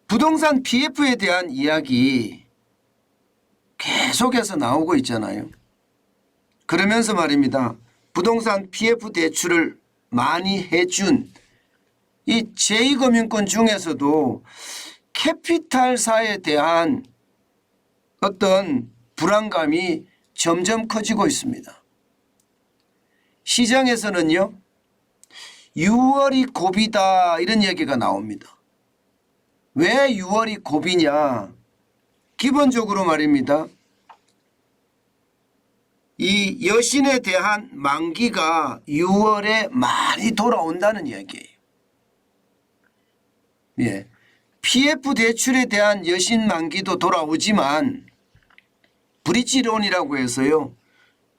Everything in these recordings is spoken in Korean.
부동산 PF에 대한 이야기 계속해서 나오고 있잖아요. 그러면서 말입니다. 부동산 PF 대출을 많이 해준 이 제2금융권 중에서도 캐피탈사에 대한 어떤 불안감이 점점 커지고 있습니다. 시장에서는요, 6월이 고비다 이런 얘기가 나옵니다. 왜 6월이 고비냐? 기본적으로 말입니다. 이 여신에 대한 만기가 6월에 많이 돌아온다는 이야기예요. 예. PF 대출에 대한 여신 만기도 돌아오지만 브릿지론이라고 해서요.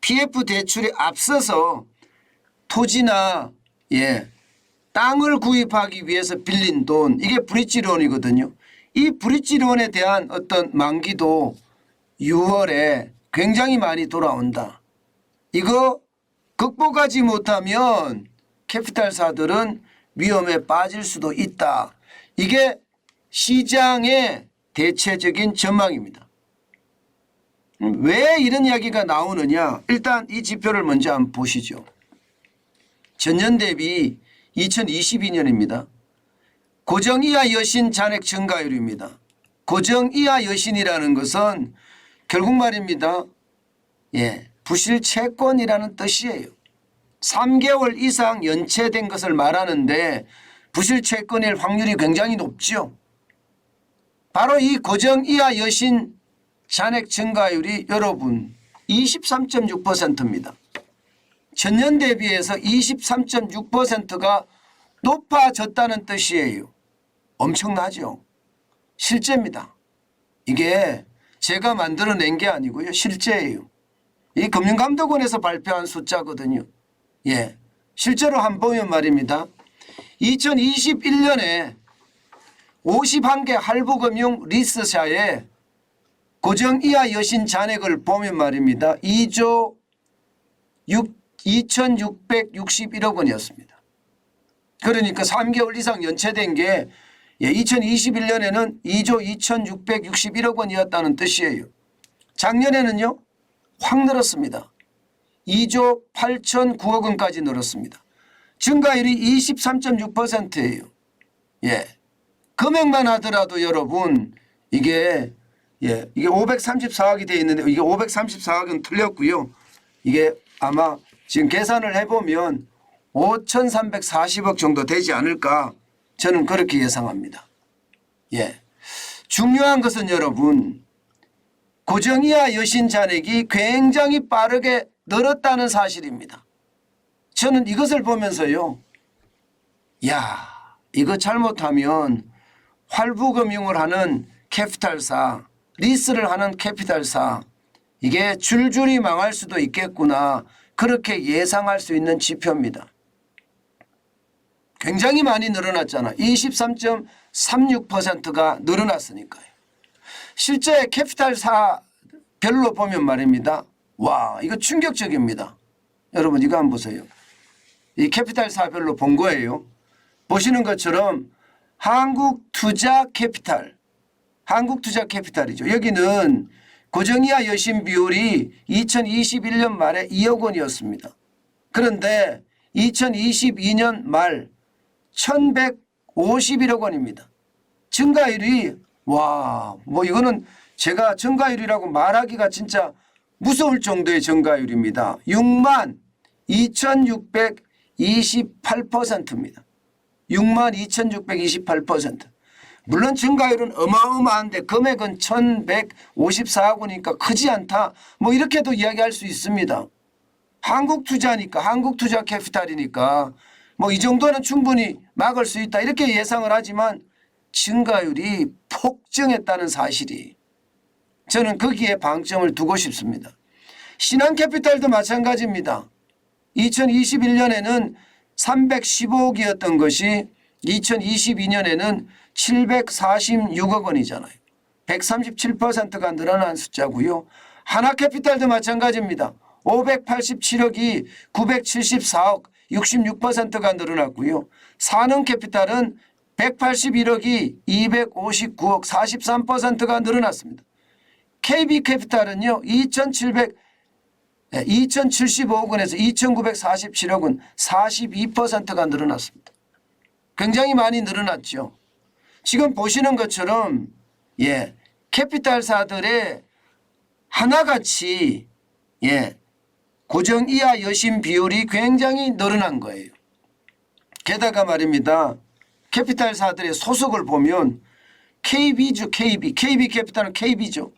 PF 대출에 앞서서 토지나 땅을 구입하기 위해서 빌린 돈, 이게 브릿지론이거든요. 이 브릿지론에 대한 어떤 만기도 6월에 굉장히 많이 돌아온다. 이거 극복하지 못하면 캐피탈사들은 위험에 빠질 수도 있다. 이게 시장의 대체적인 전망입니다. 왜 이런 이야기가 나오느냐? 일단 이 지표를 먼저 한번 보시죠. 전년 대비 2022년입니다. 고정이하 여신 잔액 증가율입니다. 고정이하 여신이라는 것은 결국 말입니다. 부실 채권이라는 뜻이에요. 3개월 이상 연체된 것을 말하는데 부실 채권일 확률이 굉장히 높죠. 바로 이 고정이하 여신 잔액 증가율이 여러분 23.6%입니다. 전년 대비해서 23.6%가 높아졌다는 뜻이에요. 엄청나죠. 실제입니다. 이게 제가 만들어낸 게 아니고요. 실제예요. 이 금융감독원에서 발표한 숫자거든요. 실제로 한번 보면 말입니다. 2021년에 51개 할부금융 리스사의 고정이하 여신 잔액을 보면 말입니다. 2조 2,661억 원이었습니다. 그러니까 3개월 이상 연체된 게 2021년에는 2조 2,661억 원이었다는 뜻이에요. 작년에는요. 확 늘었습니다. 2조 8,009억 원까지 늘었습니다. 증가율이 23.6%예요. 금액만 하더라도 여러분 이게 534억이 되어 있는데 이게 534억은 틀렸고요. 이게 아마 지금 계산을 해보면 5,340억 정도 되지 않을까 저는 그렇게 예상합니다. 중요한 것은 여러분 고정이하 여신 잔액이 굉장히 빠르게 늘었다는 사실입니다. 저는 이것을 보면서요. 이거 잘못하면 활부금융을 하는 캐피탈사, 리스를 하는 캐피탈사 이게 줄줄이 망할 수도 있겠구나. 그렇게 예상할 수 있는 지표입니다. 굉장히 많이 늘어났잖아. 23.36%가 늘어났으니까요. 실제 캐피탈사별로 보면 말입니다. 와, 이거 충격적입니다. 여러분 이거 한번 보세요. 이 캐피탈사별로 본 거예요. 보시는 것처럼 한국투자캐피탈이죠. 여기는 고정이하 여신 비율이 2021년 말에 2억 원이었습니다. 그런데 2022년 말 1,151억 원입니다. 증가율이 이거는 제가 증가율이라고 말하기가 진짜 무서울 정도의 증가율입니다. 62,628%입니다. 62,628%. 물론 증가율은 어마어마한데 금액은 1,154억 원이니까 크지 않다. 이렇게도 이야기할 수 있습니다. 한국투자니까 한국투자캐피탈이니까 이 정도는 충분히 막을 수 있다. 이렇게 예상을 하지만 증가율이 폭증했다는 사실이 저는 거기에 방점을 두고 싶습니다. 신한캐피탈도 마찬가지입니다. 2021년에는 315억이었던 것이 2022년에는 746억 원이잖아요. 137%가 늘어난 숫자고요. 하나캐피탈도 마찬가지입니다. 587억이 974억 66%가 늘어났고요. 산흥캐피탈은 181억이 259억 43%가 늘어났습니다. KB캐피탈은요 2,075억 원에서 2,947억 원 42%가 늘어났습니다. 굉장히 많이 늘어났죠. 지금 보시는 것처럼 캐피탈사들의 하나같이 고정 이하 여신 비율이 굉장히 늘어난 거예요. 게다가 말입니다. 캐피탈사들의 소속을 보면 KB죠. KB캐피탈은 KB죠.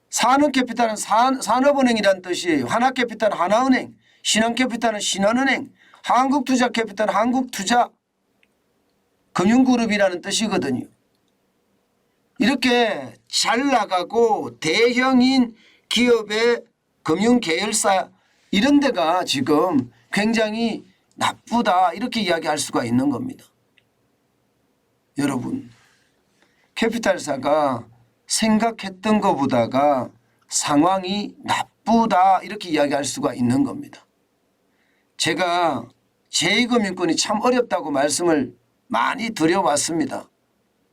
산업캐피탈은 산업은행이란 뜻이에요. 하나캐피탈은 하나은행, 신한캐피탈은 신한은행, 한국투자캐피탈은 한국투자금융그룹이라는 뜻이거든요. 이렇게 잘 나가고 대형인 기업의 금융계열사 이런 데가 지금 굉장히 나쁘다 이렇게 이야기할 수가 있는 겁니다. 여러분 캐피탈사가 생각했던 것보다가 상황이 나쁘다 이렇게 이야기할 수가 있는 겁니다. 제가 제2금융권이 참 어렵다고 말씀을 많이 드려왔습니다.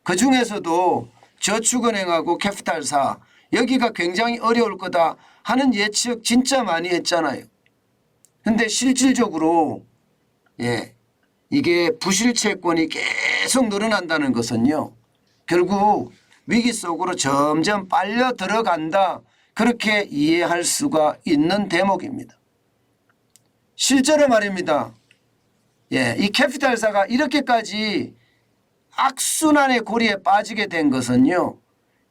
그중에서도 저축은행하고 캐피탈사 여기가 굉장히 어려울 거다 하는 예측 진짜 많이 했잖아요. 그런데 실질적으로 이게 부실채권이 계속 늘어난다는 것은요. 결국 위기 속으로 점점 빨려 들어간다 그렇게 이해할 수가 있는 대목입니다. 실제로 말입니다. 이 캐피탈사가 이렇게까지 악순환의 고리에 빠지게 된 것은요.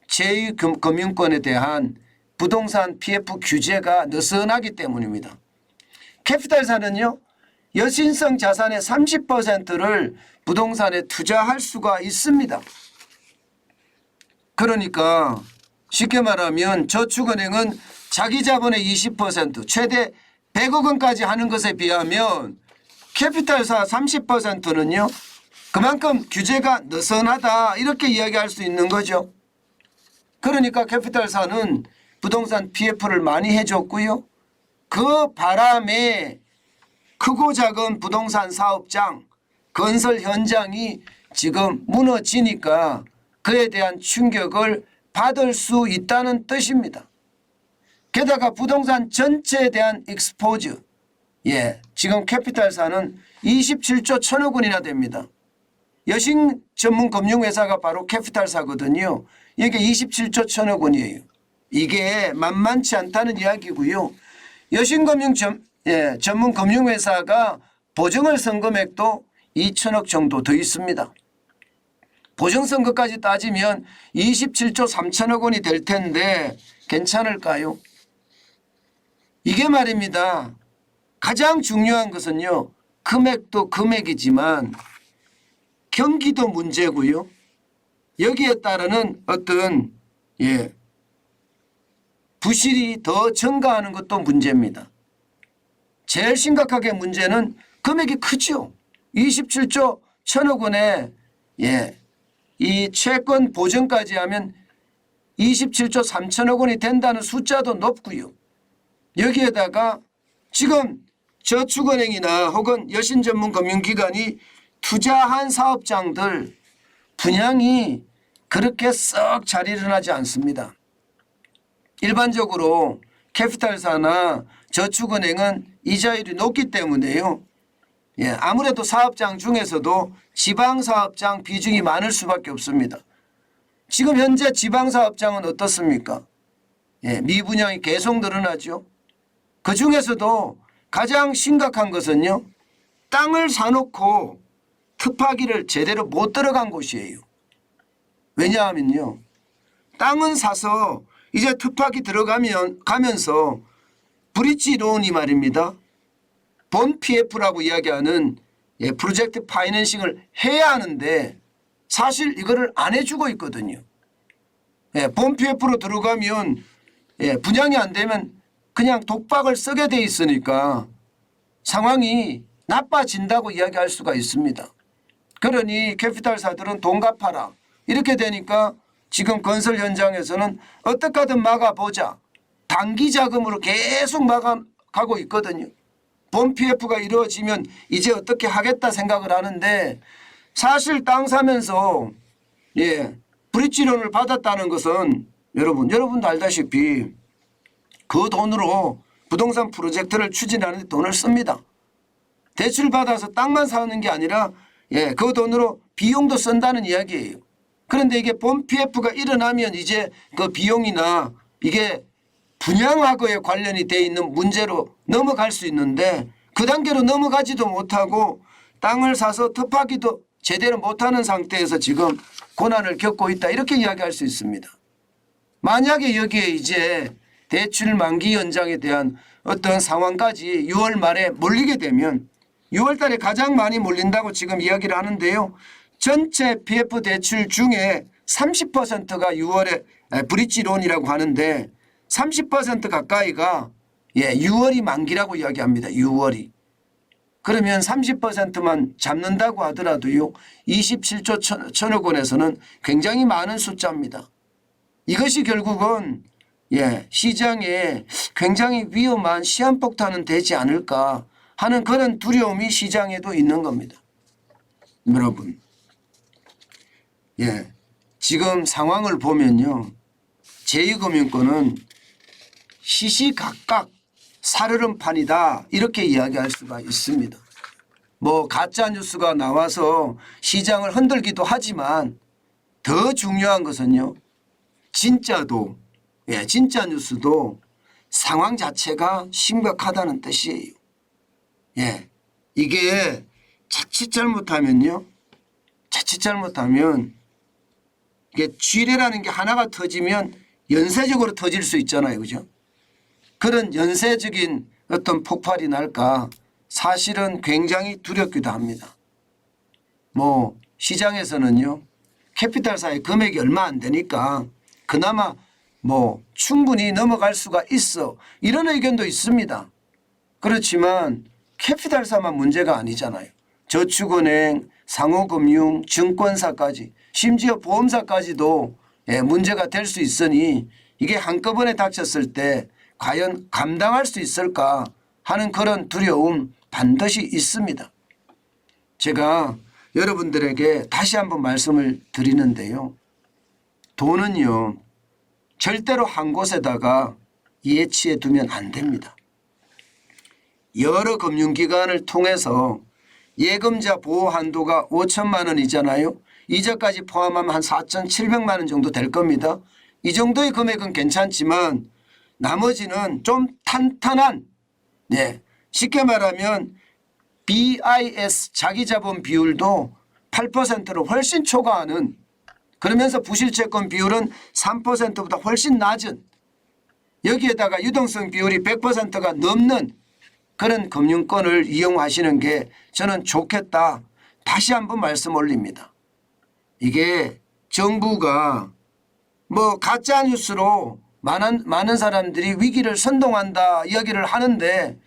제2금융권에 대한 부동산 PF 규제가 느슨하기 때문입니다. 캐피탈사는요. 여신성 자산의 30%를 부동산에 투자할 수가 있습니다. 그러니까 쉽게 말하면 저축은행은 자기 자본의 20% 최대 100억 원까지 하는 것에 비하면 캐피탈사 30%는요. 그만큼 규제가 느슨하다 이렇게 이야기할 수 있는 거죠. 그러니까 캐피탈사는 부동산 PF를 많이 해줬고요. 그 바람에 크고 작은 부동산 사업장, 건설 현장이 지금 무너지니까 그에 대한 충격을 받을 수 있다는 뜻입니다. 게다가 부동산 전체에 대한 익스포즈, 지금 캐피탈사는 27조 1천억 원이나 됩니다. 여신 전문 금융회사가 바로 캐피탈사거든요. 이게 27조 1천억 원이에요. 이게 만만치 않다는 이야기고요. 여신금융 전문 금융회사가 보증을 쓴 금액도 2천억 정도 더 있습니다. 보증 쓴 것까지 따지면 27조 3천억 원이 될 텐데 괜찮을까요? 이게 말입니다. 가장 중요한 것은요. 금액도 금액이지만 경기도 문제고요. 여기에 따르는 어떤 부실이 더 증가하는 것도 문제입니다. 제일 심각하게 문제는 금액이 크죠. 27조 1천억 원에 이 채권 보증까지 하면 27조 3천억 원이 된다는 숫자도 높고요. 여기에다가 지금 저축은행이나 혹은 여신전문금융기관이 투자한 사업장들 분양이 그렇게 썩 잘 일어나지 않습니다. 일반적으로 캐피탈사나 저축은행은 이자율이 높기 때문에요. 아무래도 사업장 중에서도 지방사업장 비중이 많을 수밖에 없습니다. 지금 현재 지방사업장은 어떻습니까? 미분양이 계속 늘어나죠. 그중에서도 가장 심각한 것은요. 땅을 사놓고 특파기를 제대로 못 들어간 곳이에요. 왜냐하면요. 땅은 사서 이제 특파기 가면서 브릿지 론이 말입니다. 본 PF라고 이야기하는 프로젝트 파이낸싱을 해야 하는데 사실 이거를 안 해주고 있거든요. 본 PF로 들어가면 분양이 안 되면 그냥 독박을 쓰게 돼 있으니까 상황이 나빠진다고 이야기할 수가 있습니다. 그러니 캐피탈사들은 돈 갚아라. 이렇게 되니까 지금 건설 현장에서는 어떻게 하든 막아보자. 단기 자금으로 계속 막아가고 있거든요. 본 PF가 이루어지면 이제 어떻게 하겠다 생각을 하는데 사실 땅 사면서 브릿지론을 받았다는 것은 여러분도 알다시피 그 돈으로 부동산 프로젝트를 추진하는 데 돈을 씁니다. 대출 받아서 땅만 사는 게 아니라 그 돈으로 비용도 쓴다는 이야기예요. 그런데 이게 본 PF가 일어나면 이제 그 비용이나 이게 분양하고에 관련이 돼 있는 문제로 넘어갈 수 있는데 그 단계로 넘어가지도 못하고 땅을 사서 터파기도 제대로 못하는 상태에서 지금 고난을 겪고 있다 이렇게 이야기할 수 있습니다. 만약에 여기에 이제 대출 만기 연장에 대한 어떤 상황까지 6월 말에 몰리게 되면 6월 달에 가장 많이 몰린다고 지금 이야기를 하는데요. 전체 PF 대출 중에 30%가 6월에 브릿지론이라고 하는데 30% 가까이가 6월이 만기라고 이야기합니다. 6월이. 그러면 30%만 잡는다고 하더라도요. 27조 천억 원에서는 굉장히 많은 숫자입니다. 이것이 결국은 시장에 굉장히 위험한 시한폭탄은 되지 않을까 하는 그런 두려움이 시장에도 있는 겁니다. 여러분, 지금 상황을 보면요. 제2금융권은 시시각각 살얼음판이다 이렇게 이야기할 수가 있습니다. 뭐 가짜 뉴스가 나와서 시장을 흔들기도 하지만 더 중요한 것은요. 진짜도 진짜 뉴스도 상황 자체가 심각하다는 뜻이에요. 이게 자칫 잘못하면 이게 쥐레라는 게 하나가 터지면 연쇄적으로 터질 수 있잖아요. 그죠? 그런 연쇄적인 어떤 폭발이 날까 사실은 굉장히 두렵기도 합니다. 뭐 시장에서는요. 캐피탈사의 금액이 얼마 안 되니까 그나마 뭐 충분히 넘어갈 수가 있어 이런 의견도 있습니다. 그렇지만 캐피탈사만 문제가 아니잖아요. 저축은행, 상호금융, 증권사까지 심지어 보험사까지도 문제가 될 수 있으니 이게 한꺼번에 닥쳤을 때 과연 감당할 수 있을까 하는 그런 두려움 반드시 있습니다. 제가 여러분들에게 다시 한번 말씀을 드리는데요. 돈은요. 절대로 한 곳에다가 예치해 두면 안 됩니다. 여러 금융기관을 통해서 예금자 보호 한도가 5천만 원이잖아요. 이자까지 포함하면 한 4,700만 원 정도 될 겁니다. 이 정도의 금액은 괜찮지만 나머지는 좀 탄탄한 쉽게 말하면 BIS 자기자본 비율도 8%로 훨씬 초과하는 그러면서 부실채권 비율은 3%보다 훨씬 낮은 여기에다가 유동성 비율이 100%가 넘는 그런 금융권을 이용하시는 게 저는 좋겠다. 다시 한번 말씀 올립니다. 이게 정부가 뭐 가짜뉴스로 많은 사람들이 위기를 선동한다 이야기를 하는데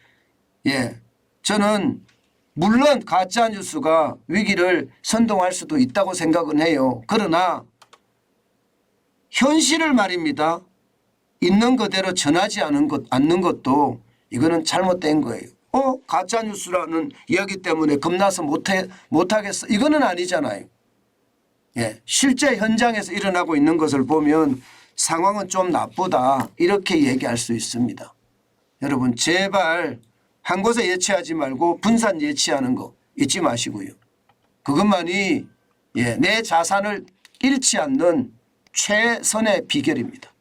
저는 물론 가짜뉴스가 위기를 선동할 수도 있다고 생각은 해요. 그러나 현실을 말입니다. 있는 그대로 전하지 않는 것도 이거는 잘못된 거예요. 가짜뉴스라는 이야기 때문에 겁나서 못하겠어. 이거는 아니잖아요. 실제 현장에서 일어나고 있는 것을 보면 상황은 좀 나쁘다 이렇게 얘기할 수 있습니다. 여러분 제발 한 곳에 예치하지 말고 분산 예치하는 거 잊지 마시고요. 그것만이 내 자산을 잃지 않는 최선의 비결입니다.